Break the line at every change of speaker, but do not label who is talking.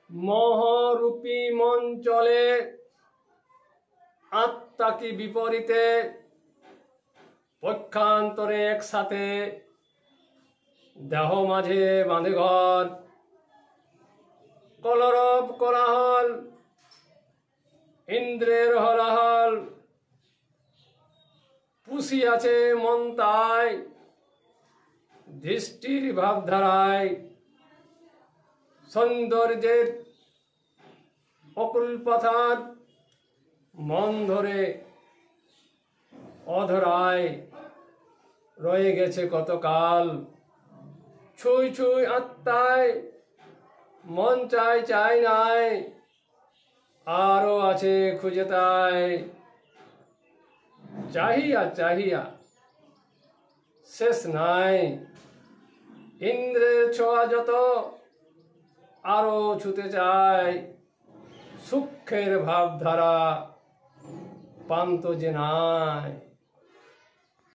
মোহরূপী মন চলে আত্মা কি বিপরীতে, পক্ষান্তরে একসাথে দেহ মাঝে বাঁধে ঘর। কলরব কোলাহল ইন্দ্রের হলাহল, পুষিয়াছে মন তাই দৃষ্টির ভাবধারায়। সৌন্দর্যের অকুল পথার মন ধরে অধরায় রয়ে গেছে কতকাল। ছুঁই ছুঁই আত্মায় মন চাই চাই নাই, আরো আছে খুঁজে তাই। চাহিয়া চাহিয়া শেষ নাই, ইন্দ্রের ছোঁয়া যত আরো ছুতে চায়। সূক্ষ্মের ভাবধারা পান্ত যে নাই।